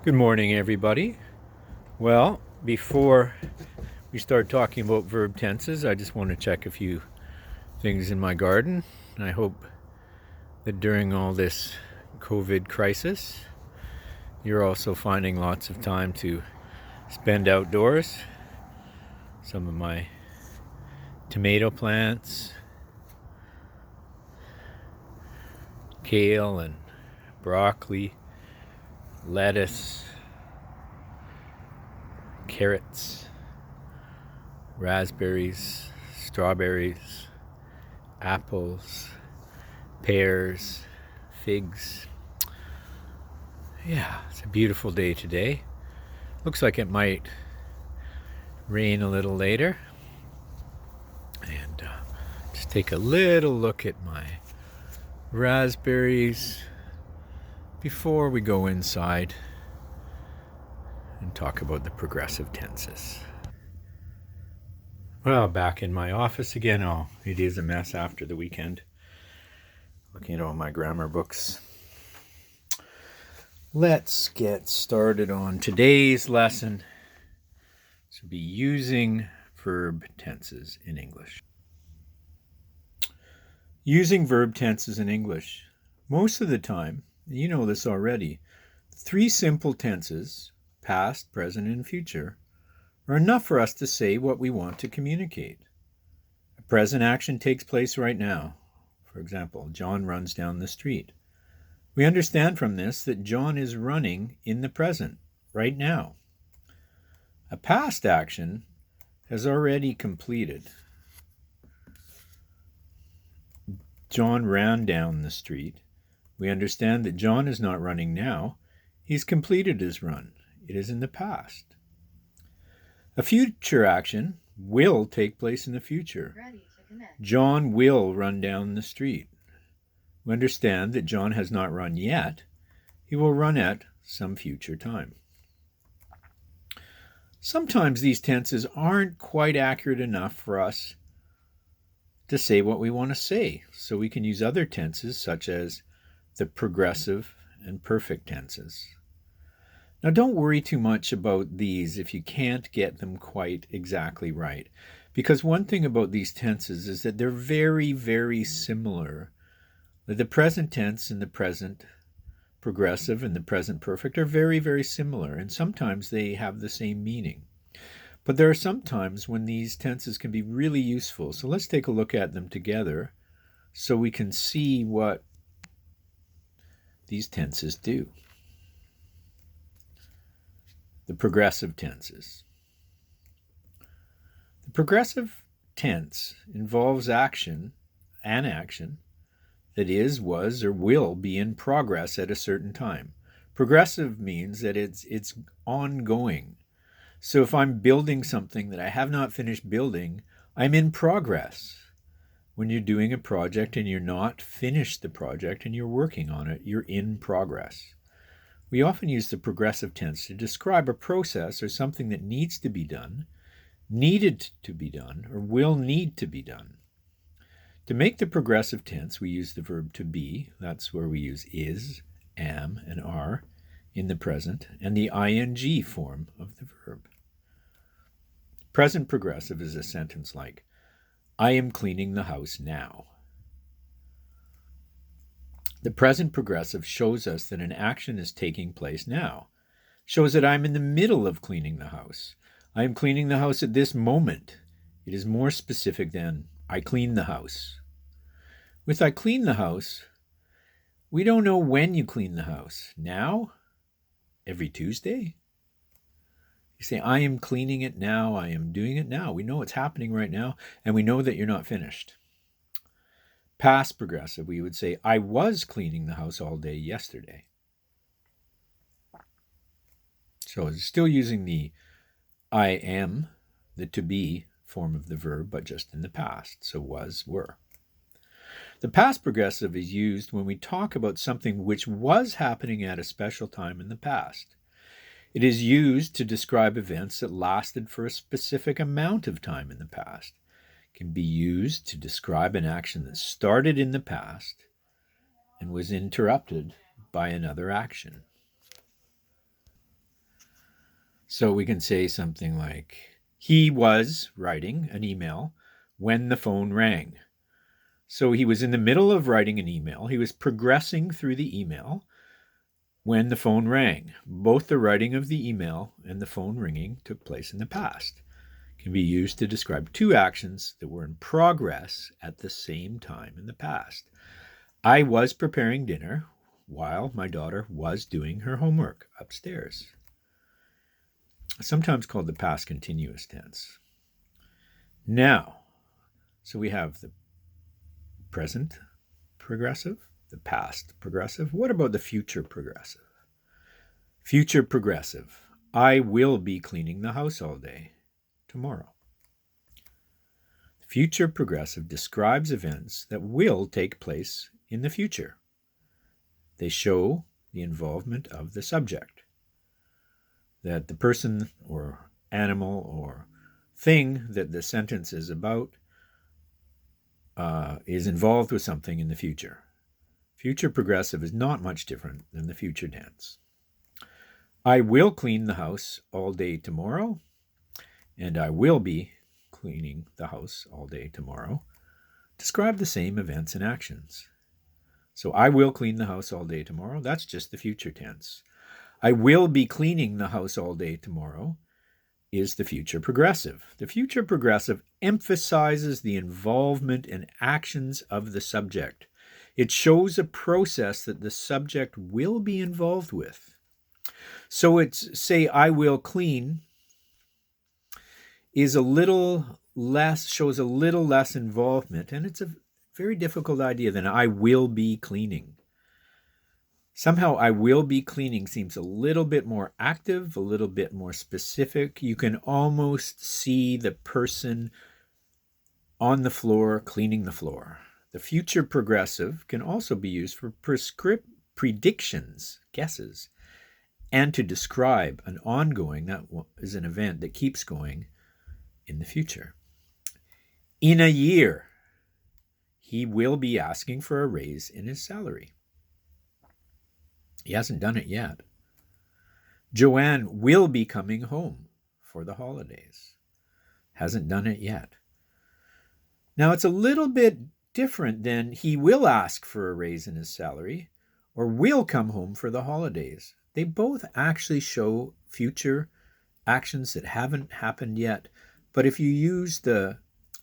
Good morning, everybody. Well, before we start talking about verb tenses, I just want to check a few things in my garden. I hope that during all this COVID crisis, you're also finding lots of time to spend outdoors. Some of my tomato plants, kale and broccoli, lettuce, carrots, raspberries, strawberries, apples, pears, figs. Yeah, it's a beautiful day today. Looks like it might rain a little later. And just take a little look at my raspberries before we go inside and talk about the progressive tenses. Well, back in my office again. Oh, it is a mess after the weekend. Looking at all my grammar books. Let's get started on today's lesson. This will be using verb tenses in English. Using verb tenses in English. Most of the time, you know this already, three simple tenses, past, present, and future, are enough for us to say what we want to communicate. A present action takes place right now. For example, John runs down the street. We understand from this that John is running in the present, right now. A past action has already completed. John ran down the street. We understand that John is not running now. He's completed his run. It is in the past. A future action will take place in the future. John will run down the street. We understand that John has not run yet. He will run at some future time. Sometimes these tenses aren't quite accurate enough for us to say what we want to say, so we can use other tenses such as the progressive and perfect tenses. Now, don't worry too much about these if you can't get them quite exactly right, because one thing about these tenses is that they're very, very similar. The present tense and the present progressive and the present perfect are very, very similar, and sometimes they have the same meaning. But there are some times when these tenses can be really useful, so let's take a look at them together so we can see what these tenses do. The progressive tenses. The progressive tense involves an action that is, was, or will be in progress at a certain time. Progressive means that it's ongoing. So if I'm building something that I have not finished building, I'm in progress. When you're doing a project and you're not finished the project and you're working on it, you're in progress. We often use the progressive tense to describe a process or something that needs to be done, needed to be done, or will need to be done. To make the progressive tense, we use the verb to be. That's where we use is, am, and are in the present, and the ing form of the verb. Present progressive is a sentence like, I am cleaning the house now. The present progressive shows us that an action is taking place now. Shows that I'm in the middle of cleaning the house. I am cleaning the house at this moment. It is more specific than I clean the house. With I clean the house, we don't know when you clean the house. Now? Every Tuesday? You say, I am cleaning it now. I am doing it now. We know it's happening right now, and we know that you're not finished. Past progressive, we would say, I was cleaning the house all day yesterday. So it's still using the I am, the to be form of the verb, but just in the past. So was, were. The past progressive is used when we talk about something which was happening at a special time in the past. It is used to describe events that lasted for a specific amount of time in the past. It can be used to describe an action that started in the past and was interrupted by another action. So we can say something like, he was writing an email when the phone rang. So he was in the middle of writing an email. He was progressing through the email when the phone rang. Both the writing of the email and the phone ringing took place in the past. It can be used to describe two actions that were in progress at the same time in the past. I was preparing dinner while my daughter was doing her homework upstairs. Sometimes called the past continuous tense. Now, so we have the present progressive, the past progressive. What about the future progressive? Future progressive. I will be cleaning the house all day tomorrow. Future progressive describes events that will take place in the future. They show the involvement of the subject, that the person or animal or thing that the sentence is about is involved with something in the future. Future progressive is not much different than the future tense. I will clean the house all day tomorrow, and I will be cleaning the house all day tomorrow describe the same events and actions. So I will clean the house all day tomorrow. That's just the future tense. I will be cleaning the house all day tomorrow is the future progressive. The future progressive emphasizes the involvement and actions of the subject. It shows a process that the subject will be involved with. So it's, say, I will clean is a little less, shows a little less involvement, and it's a very difficult idea than I will be cleaning. Somehow I will be cleaning seems a little bit more active, a little bit more specific. You can almost see the person on the floor cleaning the floor. The future progressive can also be used for predictions, guesses, and to describe an ongoing, that is an event that keeps going in the future. In a year, he will be asking for a raise in his salary. He hasn't done it yet. Joanne will be coming home for the holidays. Hasn't done it yet. Now, it's a little bit different than he will ask for a raise in his salary or will come home for the holidays. They both actually show future actions that haven't happened yet. But if you use the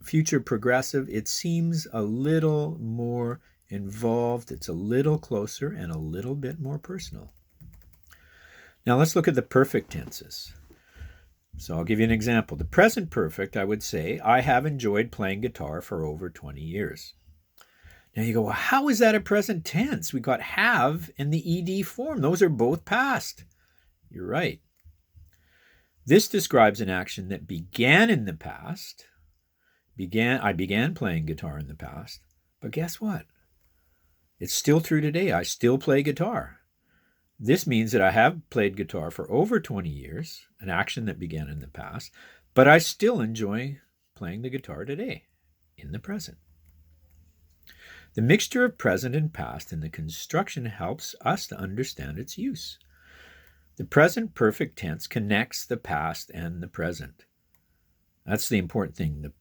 future progressive, it seems a little more involved, it's a little closer, and a little bit more personal. Now let's look at the perfect tenses. So I'll give you an example. The present perfect, I would say, I have enjoyed playing guitar for over 20 years. Now you go, well, how is that a present tense? We got have and the ed form. Those are both past. You're right. This describes an action that began in the past. I began playing guitar in the past. But guess what? It's still true today. I still play guitar. This means that I have played guitar for over 20 years, an action that began in the past, but I still enjoy playing the guitar today, in the present. The mixture of present and past in the construction helps us to understand its use. The present perfect tense connects the past and the present. That's the important thing. The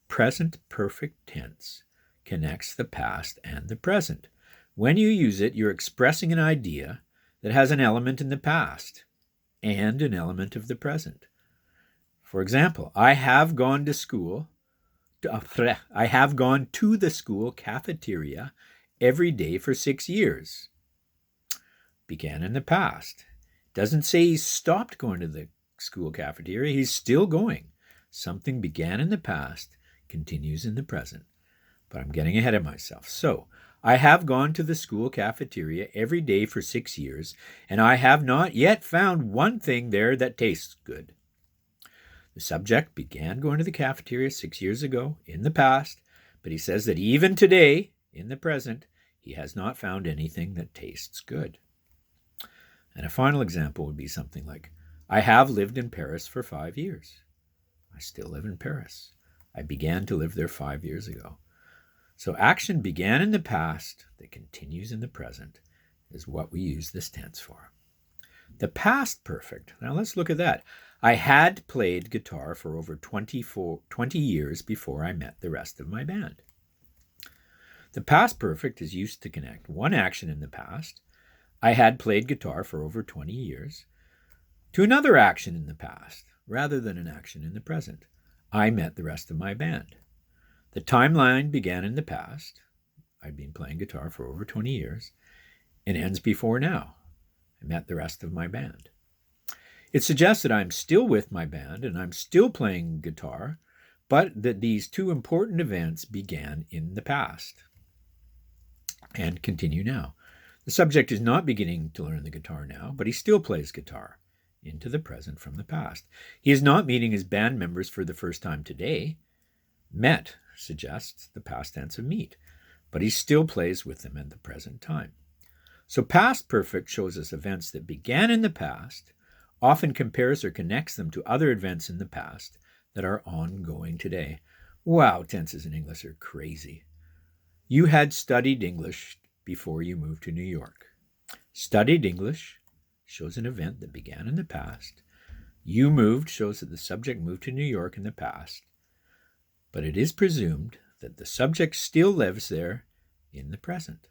present perfect tense connects the past and the present. When you use it, you're expressing an idea that has an element in the past and an element of the present. For example, I have gone to the school cafeteria every day for 6 years. Began in the past. Doesn't say he stopped going to the school cafeteria. He's still going. Something began in the past, continues in the present. But I'm getting ahead of myself. So, I have gone to the school cafeteria every day for 6 years, and I have not yet found one thing there that tastes good. The subject began going to the cafeteria 6 years ago, in the past, but he says that even today, in the present, he has not found anything that tastes good. And a final example would be something like, I have lived in Paris for 5 years. I still live in Paris. I began to live there 5 years ago. So action began in the past that continues in the present is what we use this tense for. The past perfect. Now let's look at that. I had played guitar for over 20 years before I met the rest of my band. The past perfect is used to connect one action in the past, I had played guitar for over 20 years, to another action in the past, rather than an action in the present. I met the rest of my band. The timeline began in the past. I'd been playing guitar for over 20 years. It ends before now. I met the rest of my band. It suggests that I'm still with my band and I'm still playing guitar, but that these two important events began in the past and continue now. The subject is not beginning to learn the guitar now, but he still plays guitar into the present from the past. He is not meeting his band members for the first time today. Met suggests the past tense of meet, but he still plays with them at the present time. So past perfect shows us events that began in the past, often compares or connects them to other events in the past that are ongoing today. Wow, tenses in English are crazy. You had studied English before you moved to New York. Studied English shows an event that began in the past. You moved shows that the subject moved to New York in the past. But it is presumed that the subject still lives there in the present.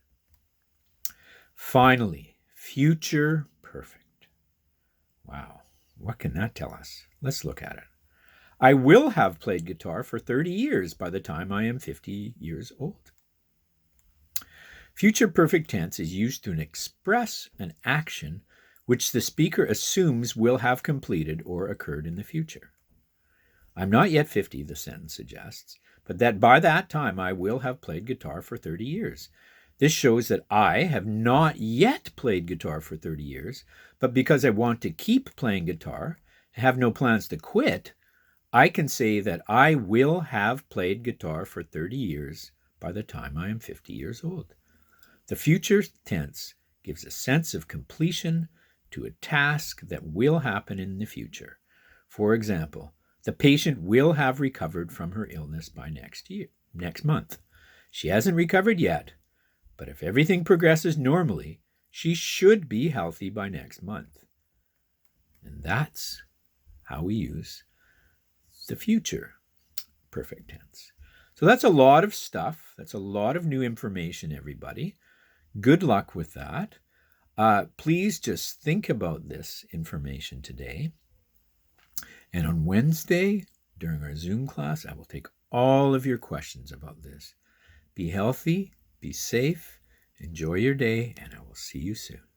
Finally, future perfect. Wow, what can that tell us? Let's look at it. I will have played guitar for 30 years by the time I am 50 years old. Future perfect tense is used to express an action which the speaker assumes will have completed or occurred in the future. I'm not yet 50, the sentence suggests, but that by that time I will have played guitar for 30 years. This shows that I have not yet played guitar for 30 years, but because I want to keep playing guitar, have no plans to quit, I can say that I will have played guitar for 30 years by the time I am 50 years old. The future tense gives a sense of completion to a task that will happen in the future. For example, the patient will have recovered from her illness by next month. She hasn't recovered yet, but if everything progresses normally, she should be healthy by next month. And that's how we use the future perfect tense. So that's a lot of stuff. That's a lot of new information, everybody. Good luck with that. Please just think about this information today. And on Wednesday, during our Zoom class, I will take all of your questions about this. Be healthy, be safe, enjoy your day, and I will see you soon.